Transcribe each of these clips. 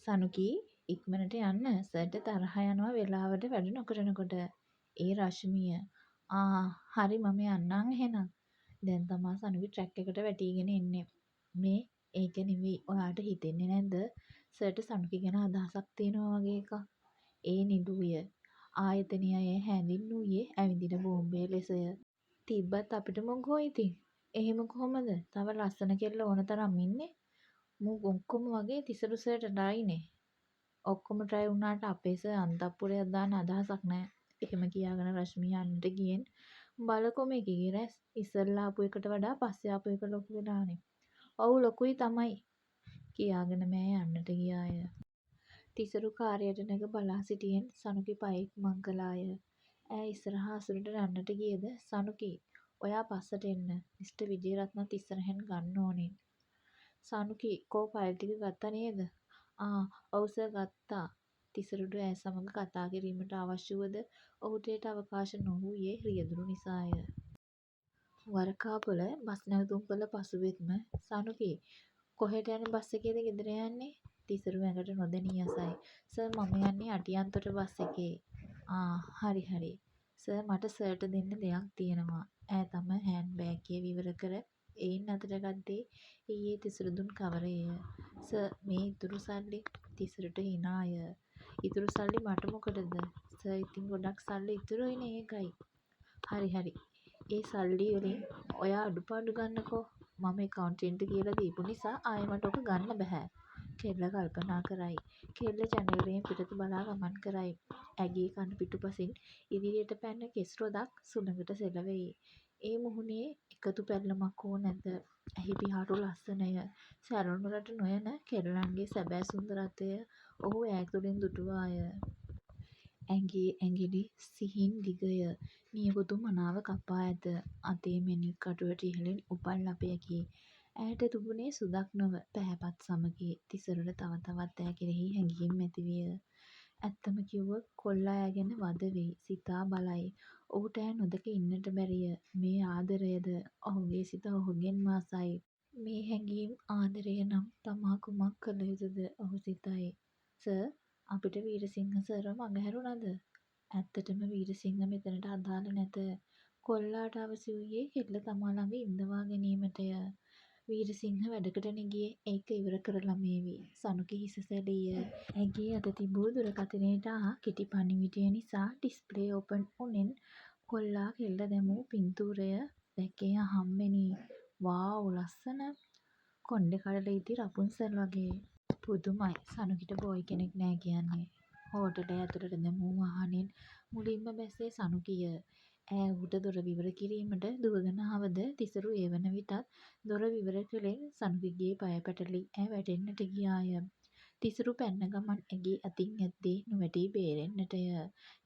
සනුකී ඉක්මනට යන්න සර්ට තරහ යනවා වෙලාවට වැඩ නොකරනකොට. ඒ රශ්මිය. හරි මම යන්නම් එහෙනම්. දැන් තමා සනුකී ට්‍රැක් එකට වැටීගෙන එන්නේ. මේ ඒක නෙවෙයි ඔයාට හිතෙන්නේ නැද්ද සර්ට සනුකී ගැන අදහසක් තියෙනවා වගේ එකක්. ඒ නිලුය. ආයතනය හැඳින්වූයේ ඇවිදින බෝම්බය ලෙසය. තිබ්බත් අපිට මොකෝ ඉතින්. එහෙම කොහොමද? තව ලස්සන කෙල්ල ඕන තරම් ඉන්නේ. මූ ඔක්කොම වගේ තිසරු සර්ට ඩයිනේ. ඔක්කොම ට්‍රයි වුණාට අපේ සර් අන්තපුරයක් දාන්න අදහසක් නැහැ. එහෙම කියාගෙන රශ්මිය යන්නට ගියෙන් බලකො මේකේ රැස් ඉස්සල්ලා ආපු එකට වඩා පස්සේ ආපු එක ලොකු වෙලානේ. ඔව් ලොකුයි තමයි කියාගෙන මෑ යන්නට ගියාය. තිසරු කාර්යයට නැග බලා සිටියෙන් සනුකි පය ඉක්මන් කළාය. ඈ ඉස්සරහා අසුරට යන්නට ගියද සනුකි ඔයා පස්සට එන්න. මිස්ටර් විජේරත්නත් ඉස්සරහෙන් ගන්න ඕනේ. සනුකි කෝ ෆයිල් ටික ගත්තා නේද? ඔව් සර් ගත්තා. තිසරුට ඈ සමග කතා කිරීමට අවශ්‍ය වුවද ඔහුට එයට අවකාශ නොවූයේ රියදුරු නිසාය. වරකාපොල බස් නැවතුම් කළ පසුවෙත්ම සනුකි කොහෙට යන බස් එකේද ගෙදර යන්නේ? තිසරු ඇඟට නොදැනී අසයි. සර් මම යන්නේ අටියන්තොට බස් එකේ. හරි හරි. සර් මට සර්ට දෙන්න දෙයක් තියෙනවා. ඈ තම හෑන්ඩ් බෑග් එක විවර කර එයින් අතට ගත්තේ ඊයේ තිසරු දුන් කවරය. සර් මේ ඉතුරු සල්ලි. තිසරුට හිනාය. ඉතුරු සල්ලි මට මොකටද? සර් ඉතින් ගොඩක් සල්ලි ඉතුරුයිනේ ඒකයි. හරි. ඒ සල්ලි වලින් ඔයා අඩුපාඩු ගන්නකෝ. මම එකවුන්ටන්ට් කියලා දීපු නිසා ආයෙ මට ඔක ගන්න බැහැ. කෙල්ල කල්පනා කරයි. කෙල්ල ජනෙලයෙන් පිටත බලා ගමන් කරයි. ඇගේ කන පිටුපසින් ඉදිරියට පැන්න කෙස් රොදක් සුළඟට සෙලවෙයි. ඒ මුහුණේ එකතු පැල්ලමක් හෝ නැත. ඇහි පිහාටු ලස්සනය. සැරුණුරට නොයන කෙල්ලන්ගේ සැබෑ සුන්දරත්වය ඔහු ඈ තුළින් දුටුවාය. ඇගේ ඇඟිලි සිහින් දිගය. නියපොතු මනාව කපා ඇත. අතේ මැණික් කටුවට ඉහළින් උපන් ලපයකි. ඇයට තිබුණේ සුදක් නොව පැහැපත් සමකි. තිසරට තව තවත් ඈ කෙරෙහි හැඟීම් ඇතිවිය. ඇත්තම කිව්වොත් කොල්ලා ඈ ගැන වද වෙයි. සිතා බලයි. ඔහුට ඈ නොදැක ඉන්නට බැරිය. මේ ආදරයද? ඔහුගේ සිත ඔහුගෙන්ම අසයි. මේ හැඟීම් ආදරය නම් තමා කුමක් කළ යුතුද? ඔහු සිතයි. සර් අපිට වීරසිංහ සර්ව මඟහැරුණද? ඇත්තටම වීරසිංහ මෙතනට අදාළ නැත. කොල්ලාට අවැසි වූයේ කෙල්ල තමා ළඟ ඉන්දවා ගැනීමටය. වීරසිංහ වැඩකටනේ ගියේ. ඒක ඉවර කරලමේවි. සනුකි හිස සැලීය. ඇගේ අත තිබූ දුරකථනයට ආ කෙටි පණිවිඩය නිසා ඩිස්ප්ලේ ඕපන් වුණෙන් කොල්ලා කෙල්ල දැමූ පින්තූරය දැකේ අහම්බෙනි. වාව් ලස්සන. කොණ්ඩෙ කඩල ඉදි රපුන්සල් වගේ. පුදුමයි. සනුකිට බෝයි කෙනෙක් නෑ කියන්නේ. හෝටලය ඇතුළට දැමූ වාහනයෙන් මුලින්ම බැස්සේ සනුකිය. ඈ ඔහුට දොර විවර කිරීමට දුවගෙන ආවද තිසරු ඒ වන විටත් දොර විවර කළෙන් සනුකිගේ පය පැටලී ඈ වැටෙන්නට ගියාය. තිසරු පැන්න ගමන් ඇගේ අතින් ඇද්දේ නොවැටී බේරෙන්නටය.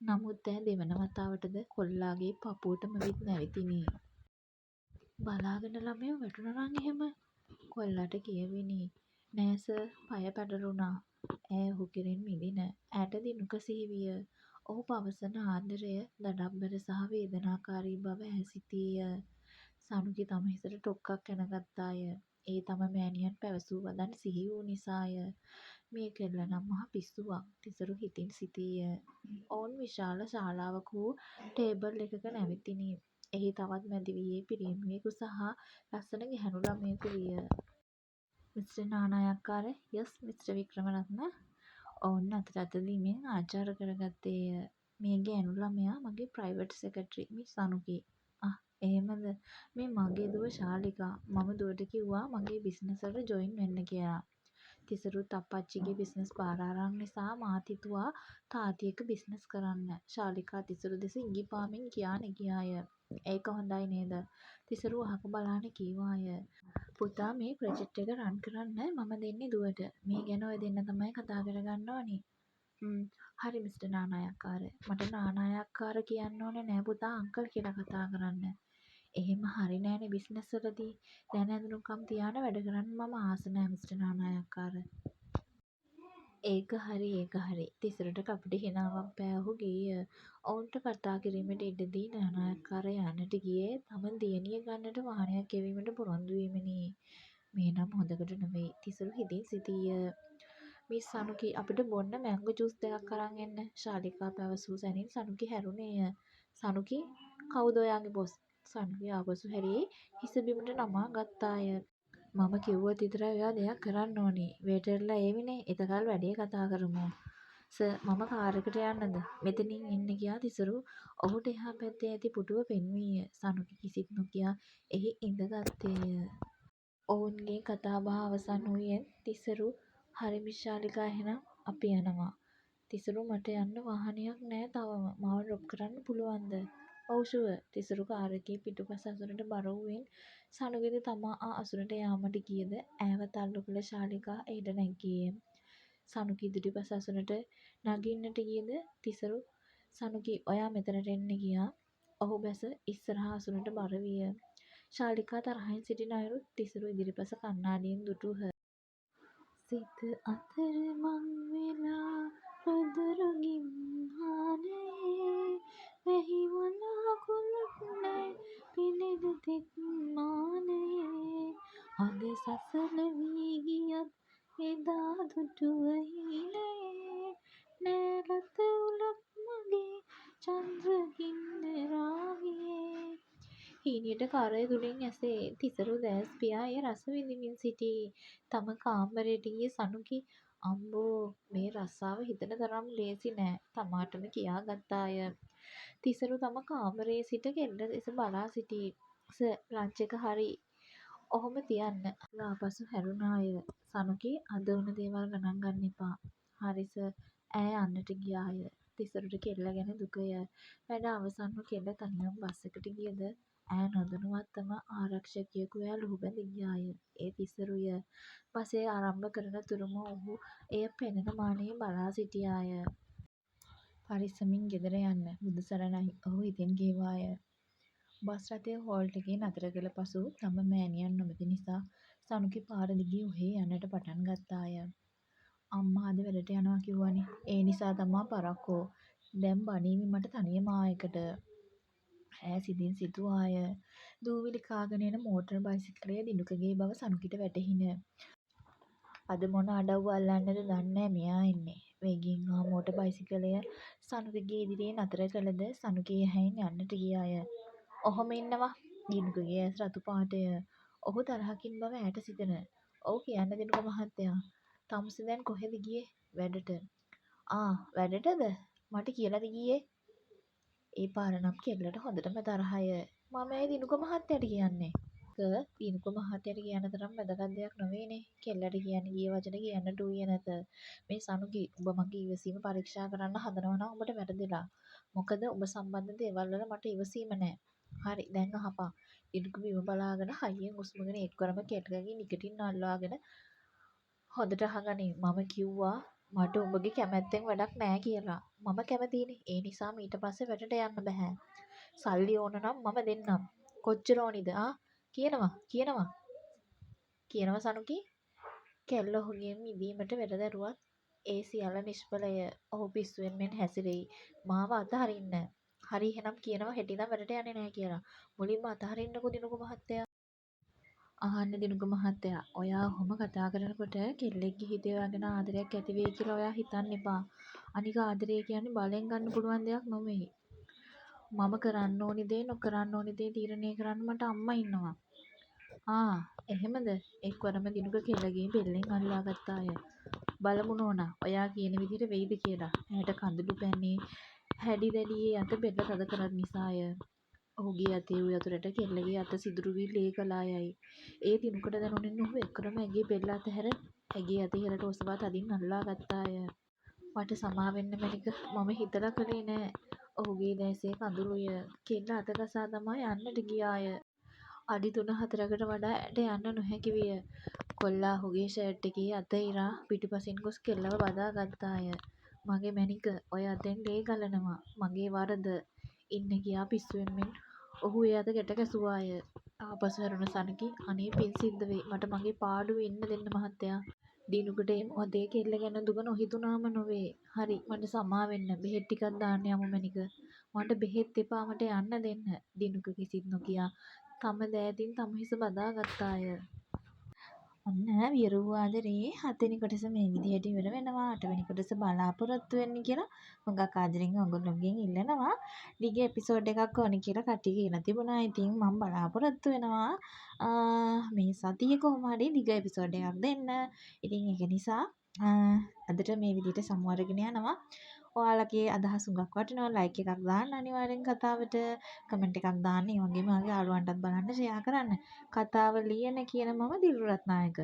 නමුත් ඈ දෙවන වතාවටද කොල්ලාගේ පපුවටම විත් නැවතිණි. බලාගෙන ළමයෝ වැටුණා නං එහෙම? කොල්ලාට කියවිණි. නෑ සර් පය පැටලුණා. ඈ ඔහු කෙරෙන් මිදින. ඈට දිනුක සිහිවිය. ඔහු පවසන ආදරය දඩබ්බර සහ වේදනාකාරී බව ඈ සිතීය. සනුකි තම හිසට ටොක්කක් ඇනගත්තාය. ඒ තම මෑණියන් පැවසූ වදන් සිහි වූ නිසාය. මේ කෙල්ල නම් මහ පිස්සුවක්. තිසරු හිතින් සිතීය. ඔවුන් විශාල ශාලාවක වූ ටේබල් එකක නැවතිණි. එහි තවත් මැදිවියේ පිරිමියෙකු සහ ලස්සන ගැහැණු ළමයෙකු විය. මිස්ටර් නානායක්කාර යස් මිස්ටර් වික්‍රමරත්න. ඔවුන් අතට අත දීමෙන් ආචාර කරගත්තේය. මේ ගෑණු ළමයා මගේ ප්‍රයිවට් සෙක්‍රටරි මිස් සනුකි. එහෙමද? මේ මගේ දුව ශාලිකා. මම දුවට කිව්වා මගේ බිස්නස් වලට ජොයින් වෙන්න කියලා. තිසරුත් අප්පච්චිගේ බිස්නස් බාර අරන් නිසා මාත් හිතුවා තාත්ති එක්ක බිස්නස් කරන්න. ශාලිකා තිසරු දෙස ඉඟිපාමින් කියාන ගියාය. ඒක හොඳයි නේද? තිසරු අහක බලාන කීවාය. පුතා මේ ප්‍රොජෙක්ට් එක රන් කරන්න මම දෙන්නේ දුවට. මේ ගැන ඔය දෙන්න තමයි කතා කරගන්න ඕනි. හරි මිස්ටර් නානායක්කාර. මට නානායක්කාර කියන්න ඕනේ නෑ පුතා අංකල් කියලා කතා කරන්න. එහෙම හරි නෑනේ බිස්නස් වලදී. දැන ඇඳුනුකම් තියාන වැඩ කරන්න මම ආස නෑ මිස්ටර් නානායක්කාර. ඒක හරි. තිසරට කපටි හිනාවක් පෑ ඔහුගේ. ඔවුන්ට කතා කිරීමට ඉඩ දී නානායක්කාර යන්නට ගියේ තම දියණිය ගන්නට වාහනයක් ගෙවීමට පොරොන්දු වීමෙනි. මේ නම් හොඳකට නෙවෙයි. තිසරු හිතින් සිතීය. මිස් සනුකි අපිට බොන්න මැංගෝ ජූස් දෙකක් අරන් එන්න ශාලිකා පැවසූ සැනින් සනුකි හැරුණේය. සනුකි කවුද ඔයාගේ බොස්? සනුකි ආපසු හැරී හිස බිමට නමා ගත්තාය. මම කිව්වොත් විතරයි ඔයා දෙයක් කරන්න ඕනි. වේටර්ලා ඒවිනේ. එතකල් වැඩේ කතා කරමු. සර් මම කාර් එකට යන්නද? මෙතනින් එන්න කියා තිසරු ඔහුට එහා පැත්තේ ඇති පුටුව පෙන්වීය. සනුකි කිසිත් නොකියා එහි ඉඳගත්තේය. ඔවුන්ගේ කතාබහ අවසන් වූයෙන් තිසරු හරි මිස් ශාලිකා එහෙනම් අපි යනවා. තිසරු මට යන්න වාහනයක් නෑ තවම. මාව ඩ්‍රොප් කරන්න පුළුවන්ද? ඔව් ෂුවර්. තිසරු කාර් එකේ පිටුපස අසුනට බර වූයෙන් සනුගෙද තමා අසුනට යාමට ගියද ඈව තල්ලු කළ ශාලිකා එයට නැග්ගේය. සනුකි ඉදිරිපස අසුනට නගින්නට ගියද තිසරු සනුකි ඔයා මෙතනට එන්න කියා ඔහු බැස ඉස්සරහා අසුනට බර විය. ශාලිකා තරහින් සිටින අයුරු තිසරු ඉදිරිපස කණ්ණාඩියෙන් දුටූහ. සිත අතරමං වෙලා රුදුරු ගිම්හානයේ වැහි වළාකුළු නෑ පිළිද තෙත් මානයේ අද සසල වී ගියත් එදා දුටුව හීනයේ නෑ රත උලක් මගේ චන්ද්‍රගින්න රාවියේ. හීනියට කරය තුලින් ඇසේ තිසරු දැස් පියා එය රස විඳිමින් සිටී. තම කාමරයට ගිය සනුකි අම්බෝ මේ රස්සාව හිතන තරම් ලේසි නෑ තමාටම කියා ගත්තාය. තිසරු තම කාමරයේ සිට කෙල්ල දෙස බලා සිටී. සර් ලන්ච් එක හරි. ඔහොම තියන්න. ආපසු හැරුණාය. සනුකි අද වුණ දේවල් ගණන් ගන්න එපා. හරි සර්. ඈ යන්නට ගියාය. තිසරුට කෙල්ල ගැන දුකය. වැඩ අවසන්ව කෙල්ල තනියම බස් එකට ගියද ඈ නොදැනුවත්වම ආරක්ෂකයෙකු ඈ ලුහුබැඳ ගියාය. ඒ තිසරුය. බසය ආරම්භ කරන තුරුම ඔහු එය පෙනෙන මානයෙන් බලා සිටියාය. පරිස්සමින් ගෙදර යන්න. බුදු සරණයි. ඔහු හිතෙන් කීවාය. බස් රථය හෝල්ට් එකේ නතර කළ පසු තම මෑණියන් නොමැති නිසා සනුකි පාර දිගේ ඔහේ යන්නට පටන් ගත්තාය. අම්මා අද වැඩට යනවා කිව්වනේ. ඒ නිසා තමා පරක්කෝ. දැන් බණීවි මට තනියම ආයෙකට. ඈ සිතින් සිතුවාය. දූවිලි කාගෙන එන මෝටර් බයිසිකලය දිනුකගේ බව සනුකිට වැටහිණ. අද මොන අඩව්ව අල්ලන්නද දන්නෑ මෙයා එන්නේ. වේගයෙන් ආ මෝටර් බයිසිකලය සනුකගේ ඉදිරියේ නතර කළද සනුකී ඇහැයින් යන්නට ගියාය. ඔහොම ඉන්නවා. දිනුකගේ ඇස් රතු පාටය. ඔහු තරහකින් බව ඈට සිතෙන. ඔව් කියන්න දිනුක මහත්තයා. තමුසෙ දැන් කොහෙද ගියේ? වැඩට. වැඩටද? මට කියලාද ගියේ? ඒ පාර නම් කෙල්ලට හොඳටම තරහය. මම ඒ දිනුක මහත්තයාට කියන්නේ. දිනුක මහත්තයාට කියන්න තරම් වැදගත් දෙයක් නොවේනේ. කෙල්ලට කියන්න ගිය වචන කියන්නට ඌයේ නැත. මේ සනුකි උඹ මගේ ඉවසීම පරීක්ෂා කරන්න හදනවා නම් උඹට වැරදිලා. මොකද උඹ සම්බන්ධ දේවල් වල මට ඉවසීම නෑ. හරි දැන් අහපන්. දිනුක බිම බලාගෙන හයියෙන් උස්මගෙන එක්වරම කෙල්ලගේ නිකටින් අල්ලාගෙන හොඳට අහගනින්. මම කිව්වා මට උඹගේ කැමැත්තෙන් වැඩක් නෑ කියලා. මම කැමතියිනේ. ඒ නිසාම ඊට පස්සේ වැඩට යන්න බෑ. සල්ලි ඕන නම් මම දෙන්නම්. කොච්චර ඕනිද? කියනවා සනුකි. කෙල්ල ඔහුගෙන් මිදීමට වෙර දැරුවත් ඒ සියල්ල නිෂ්ඵලය. ඔහු පිස්සුවෙන් මෙන් හැසිරෙයි. මාව අතහරින්න. හරි එහෙනම් කියනවා හෙටිනම් වැඩට යන්නේ නෑ කියලා. මුලින්ම අතහරින්නකෝ දිනුක මහත්තයා. අහන්න දිනුක මහත්තයා. ඔයා ඔහොම කතා කරනකොට කෙල්ලෙක්ගේ හිතේ ඔයා ගැන ආදරයක් ඇති වෙයි කියලා ඔයා හිතන්න එපා. අනික ආදරය කියන්නේ බලෙන් ගන්න පුළුවන් දෙයක් නෙමෙයි. මම කරන්න ඕනි දේ නොකරන්න ඕනි දේ තීරණය කරන්න මට අම්මා ඉන්නවා. එහෙමද? එක්වරම දිනුක කෙල්ලගේ බෙල්ලෙන් අල්ලා ගත්තාය. බලමු නෝනා ඔයා කියන විදිහට වෙයිද කියලා. ඇයට කඳුළු පැන්නේ හැඩි දැඩියේ අත බෙල්ල තද කරන නිසාය. ඔහුගේ අතේ උයතුරට කෙල්ලගේ අත සිදුරු වී ලේ ගලා යයි. ඒ දිනුකට දැනුනේ ඔහු එක්වරම ඇගේ බෙල්ල අතහැර ඇගේ අත ඉහළට ඔසවා තදින් අල්ලා ගත්තාය. මට සමා වෙන්න මැනික මම හිතලා කළේ නෑ. ඔහුගේ දැසේ කඳුළුය. කෙල්ල අත ගසා දමා යන්නට ගියාය. අඩි 3-4කට වඩා ඈට යන්න නොහැකි විය. කොල්ලා ඔහුගේ ෂර්ට් එකේ අත ඉරා පිටුපසින් ගොස් කෙල්ලව බදා ගත්තාය. මගේ මැනික ඔය අතෙන් ලේ ගලනවා. මගේ වරද. ඉන්න කියා පිස්සුවෙන් මෙන් ඔහු ඒ අත ගැට ගැසුවාය. ආපසු හැරුණ සනුකි අනේ පින් සිද්ධ වෙයි. මට මගේ පාඩුවේ ඉන්න දෙන්න මහත්තයා. දිනුකට ඒ මොහොතේ කෙල්ල ගැන දුක නොහිතුනාම නොවේ. හරි මට සමා වෙන්න. බෙහෙත් ටිකක් දාන්න යමු මැනික. මට බෙහෙත් එපා මට යන්න දෙන්න. දිනුක කිසිත් නොකියා තම දෑතින් තම හිස බදා ගත්තාය. ඔන්න වියරුව ආදරේ 7 වෙනි කොටස මේ විදිහට ඉවර වෙනවා. 8 වෙනි කොටස බලාපොරොත්තු වෙන්න කියලා හුඟක් ආදරෙන් ඔයගොල්ලෝගෙන් ඉල්ලනවා. දිග එපිසෝඩ් එකක් ඕනි කියලා කට්ටිය කියලා තිබුණා. ඉතින් මම බලාපොරොත්තු වෙනවා මේ සතියේ කොහොම හරි දිග එපිසෝඩ් එකක් දෙන්න. ඉතින් ඒක නිසා අදට මේ විදිහට සමු අරගෙන යනවා. ඔයාලගේ අදහස් හුඟක් වටිනවා. ලයික් එකක් දාන්න අනිවාර්යෙන් කතාවට. කමෙන්ට් එකක් දාන්න. ඒ වගේම ඔයාගේ යාළුවන්ටත් බලන්න ෂෙයා කරන්න. කතාව ලියන කියන මම දිල්රු රත්නායක.